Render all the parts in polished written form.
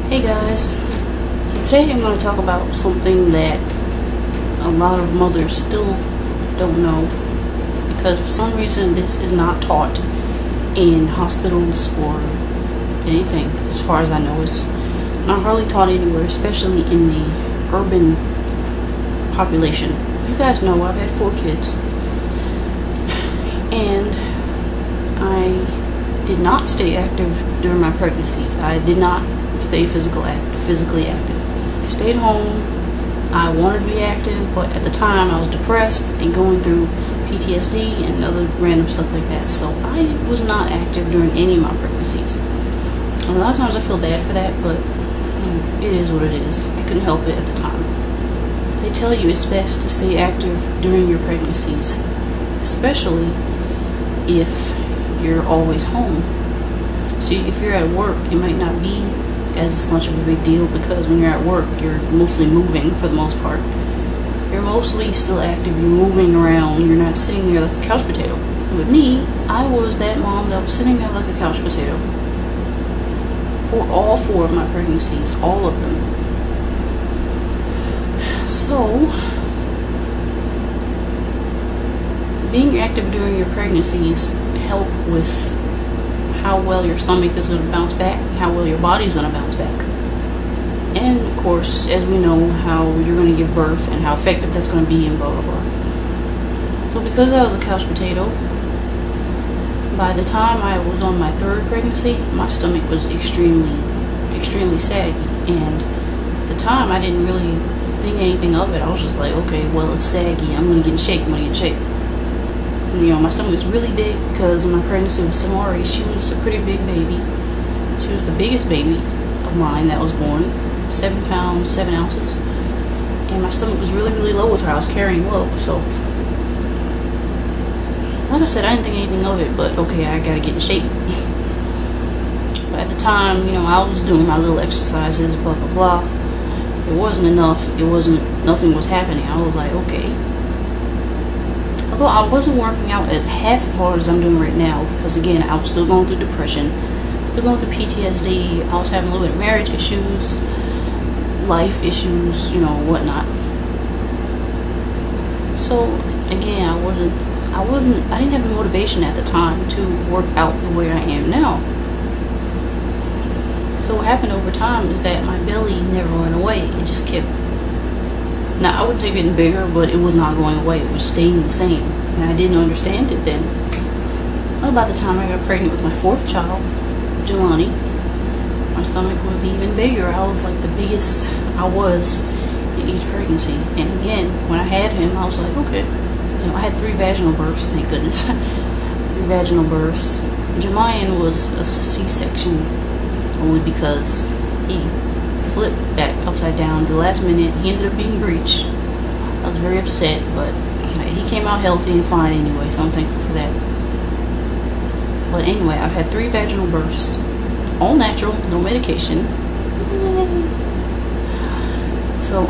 Hey guys, so today I'm going to talk about something that a lot of mothers still don't know, because for some reason this is not taught in hospitals or anything. As far as I know, it's not hardly taught anywhere, especially in the urban population. You guys know I've had 4 kids, and I did not stay active during my pregnancies. I did not stay physically active. I stayed home. I wanted to be active, but at the time I was depressed and going through PTSD and other random stuff like that, so I was not active during any of my pregnancies. And a lot of times I feel bad for that, but it is what it is. I couldn't help it at the time. They tell you it's best to stay active during your pregnancies, especially if you're always home. See, if you're at work, it might not be as much of a big deal, because when you're at work, you're mostly moving for the most part. You're mostly still active, you're moving around, you're not sitting there like a couch potato. With me, I was that mom that was sitting there like a couch potato for all 4 of my pregnancies, all of them. So, being active during your pregnancies help with how well your stomach is going to bounce back, how well your body is going to bounce back. And of course, as we know, how you're going to give birth and how effective that's going to be and blah blah blah. So because I was a couch potato, by the time I was on my 3rd pregnancy, my stomach was extremely saggy, and at the time I didn't really think anything of it. I was just like, okay, well, it's saggy, I'm going to get in shape, I'm going to get in shape. You know, my stomach was really big because in my pregnancy with Samari, she was a pretty big baby. She was the biggest baby of mine that was born, 7 pounds, 7 ounces. And my stomach was really low with her. I was carrying low, so like I said, I didn't think anything of it, but okay, I gotta get in shape. But at the time, you know, I was doing my little exercises, blah blah blah. It wasn't enough. Nothing was happening. I was like, okay. Although I wasn't working out at half as hard as I'm doing right now, because again, I was still going through depression, still going through PTSD, I was having a little bit of marriage issues, life issues, you know, whatnot. So again, I didn't have the motivation at the time to work out the way I am now. So what happened over time is that my belly never went away. It just kept, now I wouldn't say getting bigger, but it was not going away. It was staying the same. And I didn't understand it then. Well, by the time I got pregnant with my 4th child, Jelani, my stomach was even bigger. I was like the biggest I was in each pregnancy. And again, when I had him, I was like, okay. You know, I had 3 vaginal births, thank goodness. 3 vaginal births. Jemian was a C-section only because he flipped back upside down the last minute. He ended up being breech. I was very upset, but he came out healthy and fine anyway, so I'm thankful for that. But anyway, I've had 3 vaginal births, all natural, no medication. So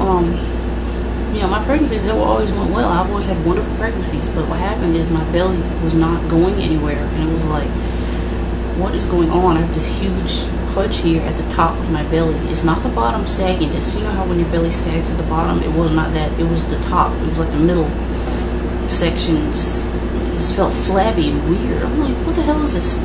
you know, my pregnancies, they always went well. I've always had wonderful pregnancies, but what happened is my belly was not going anywhere, and it was like, what is going on? I have this huge pudge here at the top of my belly. It's not the bottom sagging. It's, you know how when your belly sags at the bottom? It was not that. It was the top. It was like the middle section. It just felt flabby and weird. I'm like, what the hell is this?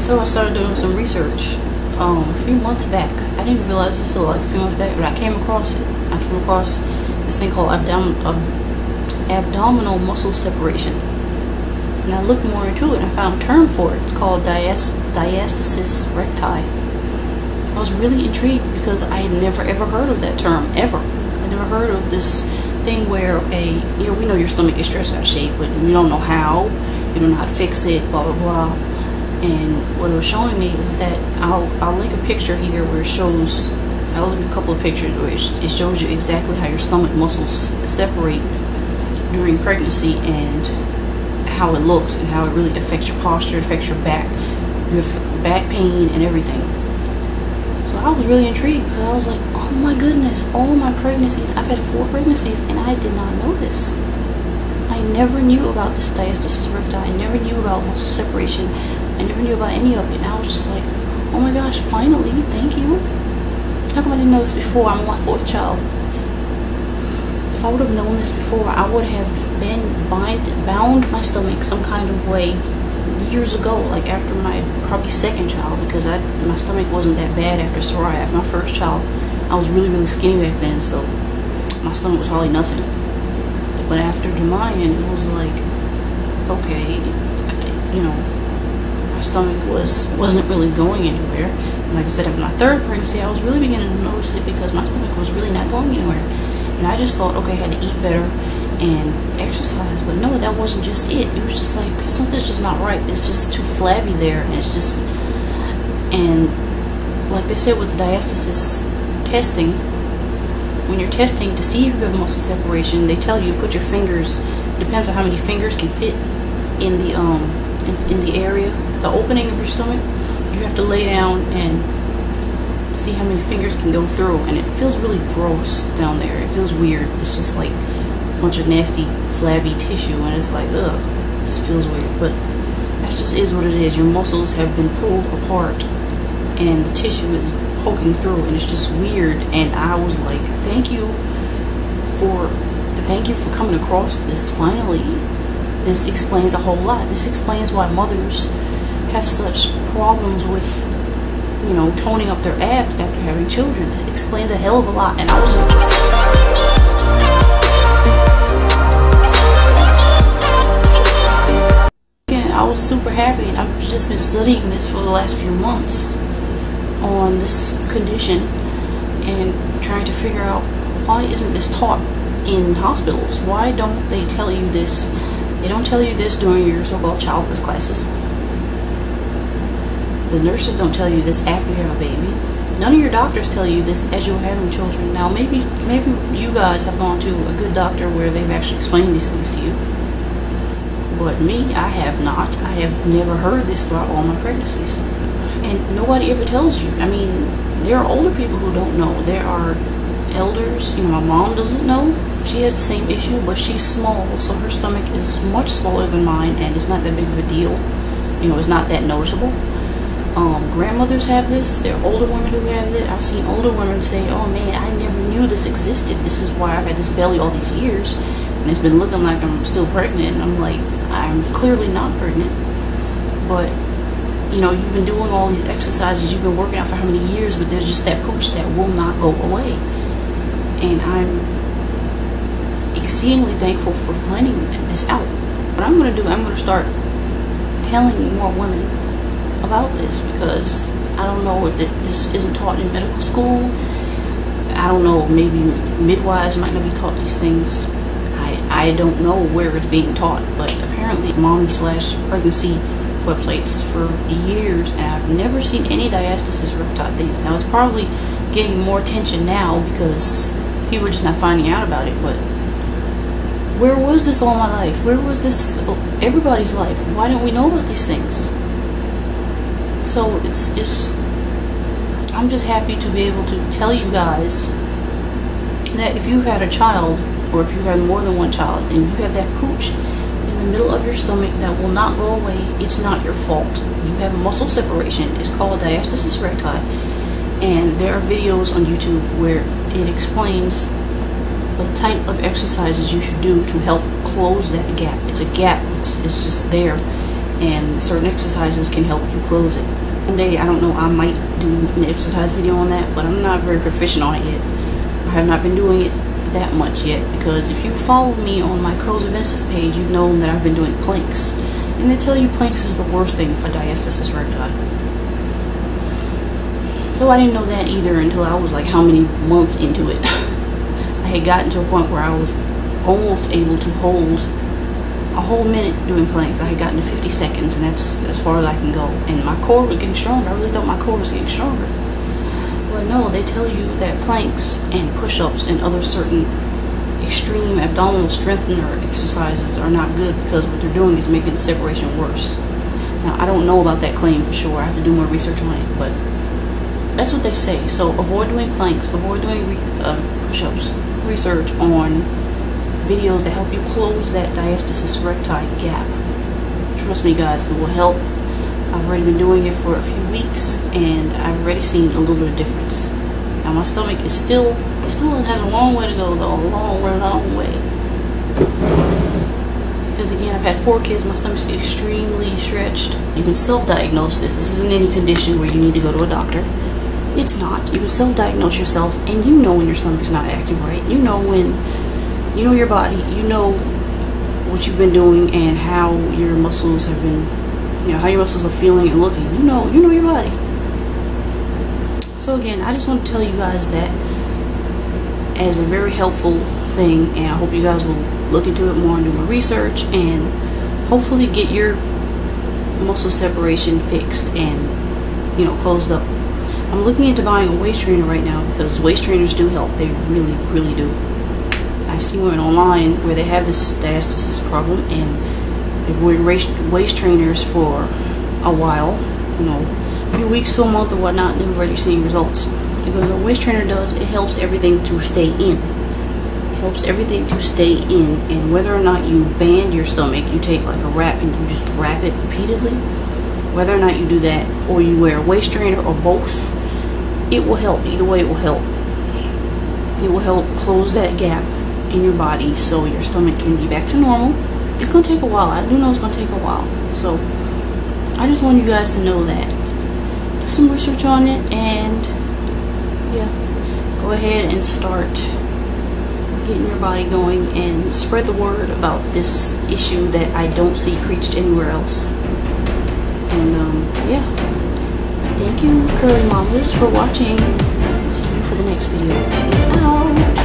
So I started doing some research a few months back. I didn't realize this till like a few months back, but I came across it. I came across this thing called abdominal muscle separation. And I looked more into it and I found a term for it. It's called diastasis recti. I was really intrigued because I had never ever heard of that term, ever. I never heard of this thing where, okay, you know, we know your stomach is stretched out of shape, but we don't know how, you don't know how to fix it, blah blah blah. And what it was showing me is that I'll link a picture here where it shows, I'll link a couple of pictures where it shows you exactly how your stomach muscles separate during pregnancy and how it looks and how it really affects your posture, affects your back pain and everything. So I was really intrigued because I was like, oh my goodness, all my pregnancies, I've had 4 pregnancies and I did not know this. I never knew about this diastasis recti. I never knew about muscle separation. I never knew about any of it. And I was just like, oh my gosh, finally, thank you. didn't know this before. I'm my 4th child. If I would have known this before, I would have been bound my stomach some kind of way years ago, like after my probably 2nd child, because my stomach wasn't that bad after Soraya. After my 1st child, I was really skinny back then, so my stomach was hardly nothing. But after Jamayan, it was like, okay, you know, my stomach wasn't really going anywhere. And like I said, after my 3rd pregnancy, I was really beginning to notice it because my stomach was really not going anywhere. And I just thought, okay, I had to eat better and exercise. But no, that wasn't just it. It was just like, something's just not right. It's just too flabby there. And it's just, and like they said with the diastasis testing, when you're testing to see if you have muscle separation, they tell you to put your fingers, it depends on how many fingers can fit in the area, the opening of your stomach. You have to lay down and see how many fingers can go through, and it feels really gross down there. It feels weird. It's just like a bunch of nasty flabby tissue, and it's like, ugh, this feels weird. But that just is what it is. Your muscles have been pulled apart and the tissue is poking through, and it's just weird. And I was like, thank you for coming across this. Finally, this explains a whole lot. This explains why mothers have such problems with, you know, toning up their abs after having children. This explains a hell of a lot. And I was just, again, I was super happy, and I've just been studying this for the last few months on this condition and trying to figure out, why isn't this taught in hospitals? Why don't they tell you this? They don't tell you this during your so-called childbirth classes. The nurses don't tell you this after you have a baby. None of your doctors tell you this as you're having children. Now, maybe you guys have gone to a good doctor where they've actually explained these things to you. But me, I have not. I have never heard this throughout all my pregnancies. And nobody ever tells you. I mean, there are older people who don't know. There are elders. You know, my mom doesn't know. She has the same issue, but she's small, so her stomach is much smaller than mine, and it's not that big of a deal. You know, it's not that noticeable. Grandmothers have this. There are older women who have it. I've seen older women say, oh man, I never knew this existed. This is why I've had this belly all these years, and it's been looking like I'm still pregnant. And I'm like, I'm clearly not pregnant. But, you know, you've been doing all these exercises, you've been working out for how many years, but there's just that pooch that will not go away. And I'm exceedingly thankful for finding this out. What I'm going to do, I'm going to start telling more women about this, because I don't know if this isn't taught in medical school. I don't know, maybe midwives might not be taught these things. I don't know where it's being taught, but apparently mommy/pregnancy websites for years, and I've never seen any diastasis recti things. Now, it's probably getting more attention now because people are just not finding out about it, but where was this all my life? Where was this everybody's life? Why didn't we know about these things? So I'm just happy to be able to tell you guys that if you've had a child, or if you've had more than one child, and you have that pooch in the middle of your stomach that will not go away, it's not your fault. You have a muscle separation. It's called diastasis recti, and there are videos on YouTube where it explains the type of exercises you should do to help close that gap. It's a gap. It's just there, and certain exercises can help you close it. One day, I don't know, I might do an exercise video on that, but I'm not very proficient on it yet. I have not been doing it that much yet, because if you follow me on my Curls of Innocence page, you've known that I've been doing planks, and they tell you planks is the worst thing for diastasis recti. So I didn't know that either until I was like how many months into it. I had gotten to a point where I was almost able to hold a whole minute doing planks. I had gotten to 50 seconds, and that's as far as I can go. And my core was getting stronger. I really thought my core was getting stronger. But no, they tell you that planks and push-ups and other certain extreme abdominal strengthener exercises are not good, because what they're doing is making the separation worse. Now, I don't know about that claim for sure. I have to do more research on it, but that's what they say. So avoid doing planks, avoid doing push-ups. Research on videos that help you close that diastasis recti gap. Trust me, guys, it will help. I've already been doing it for a few weeks, and I've already seen a little bit of difference. Now my stomach is still has a long way to go though, a long way. Because again, I've had 4 kids, my stomach's extremely stretched. You can self-diagnose this. This isn't any condition where you need to go to a doctor. It's not. You can self-diagnose yourself, and you know when your stomach's not acting right. You know when, you know your body, you know what you've been doing and how your muscles have been, you know, how your muscles are feeling and looking. You know your body. So again, I just want to tell you guys that as a very helpful thing, and I hope you guys will look into it more and do more research and hopefully get your muscle separation fixed and, you know, closed up. I'm looking into buying a waist trainer right now because waist trainers do help. They really do. I've seen women online where they have this diastasis problem and they've worn waist trainers for a while, you know, a few weeks to a month or whatnot, and they're already seeing results. Because what a waist trainer does, it helps everything to stay in. It helps everything to stay in, and whether or not you band your stomach, you take like a wrap and you just wrap it repeatedly, whether or not you do that or you wear a waist trainer or both, it will help. Either way, it will help. It will help close that gap in your body so your stomach can be back to normal. It's going to take a while. I do know it's going to take a while. So I just want you guys to know that. Do some research on it, and yeah, go ahead and start getting your body going and spread the word about this issue that I don't see preached anywhere else. And yeah, thank you curly mamas for watching. See you for the next video. Peace out.